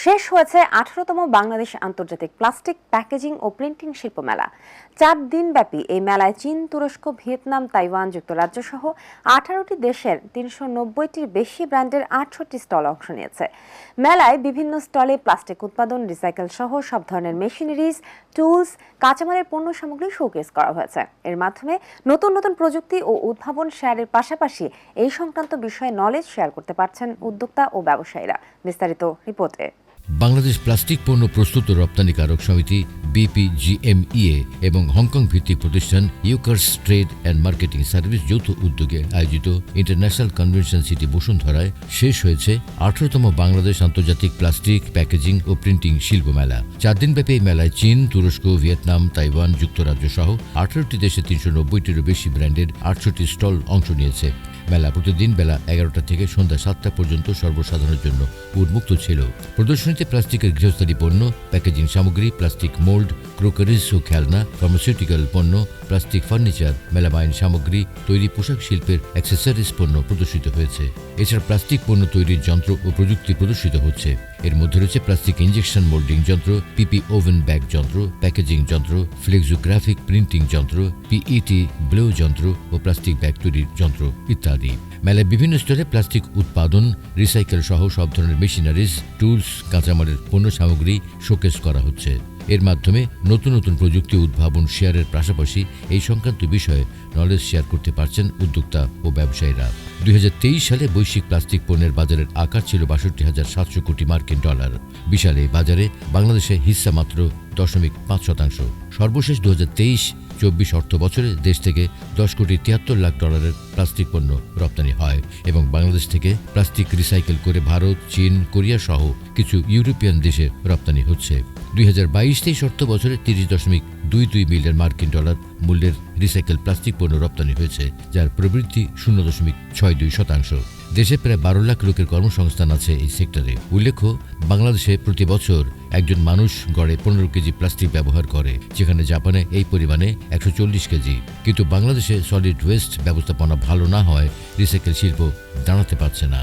শেষ হয়েছে 18তম বাংলাদেশ আন্তর্জাতিক প্লাস্টিক প্যাকেজিং ও প্রিন্টিং শিল্প মেলা। 4 দিনব্যাপী এই মেলায় চীন, তুরস্ক, ভিয়েতনাম, তাইওয়ান, যুক্তরাজ্য সহ 18টি দেশের 390টির বেশি ব্র্যান্ডের 68টি স্টল অংশ নিয়েছে। মেলায় বিভিন্ন স্টলে প্লাস্টিক উৎপাদন, রিসাইকেল সহ সব ধরনের মেশিনারিজ, টুলস, কাঁচামালের পণ্য সামগ্রী শোকেস করা হয়েছে। এর মাধ্যমে নতুন নতুন প্রযুক্তি ও উদ্ভাবন শেয়ারের পাশাপাশি এই সংক্রান্ত বিষয়ে নলেজ শেয়ার করতে পারছেন উদ্যোক্তা ও ব্যবসায়ীরা। বিস্তারিত রিপোর্টে। বাংলাদেশ প্লাস্টিক পণ্য প্রস্তুত ও রপ্তানিকারক সমিতি BPGMEA এবং হংকং ভিত্তিক প্রতিষ্ঠান ইউকার্স ট্রেড অ্যান্ড মার্কেটিং সার্ভিস যৌথ উদ্যোগে আয়োজিত ইন্টারন্যাশনাল কনভেনশন সিটি বসুন্ধরায় শেষ হয়েছে 18তম বাংলাদেশ আন্তর্জাতিক প্লাস্টিক প্যাকেজিং ও প্রিন্টিং শিল্প মেলা। 4 দিনব্যাপী এই মেলায় চীন, তুরস্ক, ভিয়েতনাম, তাইওয়ান, যুক্তরাজ্য সহ 18টি দেশে 390টিরও বেশি ব্র্যান্ডের 68টি স্টল অংশ নিয়েছে। মেলা প্রতিদিন বেলা 11টা থেকে সন্ধ্যা 7টা পর্যন্ত সর্বসাধারণের জন্য উন্মুক্ত ছিল। প্রদর্শনীতে প্লাস্টিকের গৃহস্থালী পণ্য, প্যাকেজিং সামগ্রী, প্লাস্টিক মোল্ড, ক্রোকারিজ ও খেলনা, ফার্মাসিউটিক্যাল পণ্য, প্লাস্টিক ফার্নিচার, মেলামাইন সামগ্রী, তৈরি পোশাক শিল্পের অ্যাক্সেসরিজ পণ্য প্রদর্শিত হয়েছে। এছাড়া প্লাস্টিক পণ্য তৈরির যন্ত্র ও প্রযুক্তি প্রদর্শিত হচ্ছে। এর মধ্যে রয়েছে প্লাস্টিক ইনজেকশন মোল্ডিং যন্ত্র, PP ওভেন ব্যাগ যন্ত্র, প্যাকেজিং যন্ত্র, ফ্লেক্সোগ্রাফিক প্রিন্টিং যন্ত্র, PET ব্লো যন্ত্র ও প্লাস্টিক ব্যাগ তৈরির যন্ত্র ইত্যাদি। মেলায় বিভিন্ন স্তরে প্লাস্টিক উৎপাদন, রিসাইকেল সহ সব ধরনের মেশিনারিজ, টুলস, কাঁচামালের পণ্য সামগ্রী শোকেস করা হচ্ছে। এর মাধ্যমে নতুন নতুন প্রযুক্তি উদ্ভাবন শেয়ারের পাশাপাশি এই সংক্রান্ত বিষয়ে নলেজ শেয়ার করতে পারছেন উদ্যোক্তা ও ব্যবসায়ীরা। 2023 সালে বৈশ্বিক প্লাস্টিক পণ্যের বাজারের আকার ছিল 62,700 কোটি মার্কিন ডলার। বিশাল এই বাজারে বাংলাদেশের হিস্সা মাত্র 0.5%। সর্বশেষ 2023-24 অর্থ বছরে দেশ থেকে 10,73,00,00,000 প্লাস্টিক পণ্য রপ্তানি হয় এবং বাংলাদেশ থেকে প্লাস্টিক রিসাইকেল করে ভারত, চীন, কোরিয়া সহ কিছু ইউরোপিয়ান দেশে রপ্তানি হচ্ছে। 2022-23 অর্থ বছরে 30.22 বিলিয়ন মার্কিন ডলার মূল্যের রিসাইকেল প্লাস্টিক পণ্য রপ্তানি হয়েছে, যার প্রবৃদ্ধি 0.62%। দেশে প্রায় 12 লাখ লোকের কর্মসংস্থান আছে এই সেক্টরে। উল্লেখ্য, বাংলাদেশে প্রতি বছর একজন মানুষ গড়ে 15 কেজি প্লাস্টিক ব্যবহার করে, যেখানে জাপানে এই পরিমাণে 140 কেজি। কিন্তু বাংলাদেশে সলিড ওয়েস্ট ব্যবস্থাপনা ভালো না হয় রিসাইকেল শিল্প দাঁড়াতে পারছে না।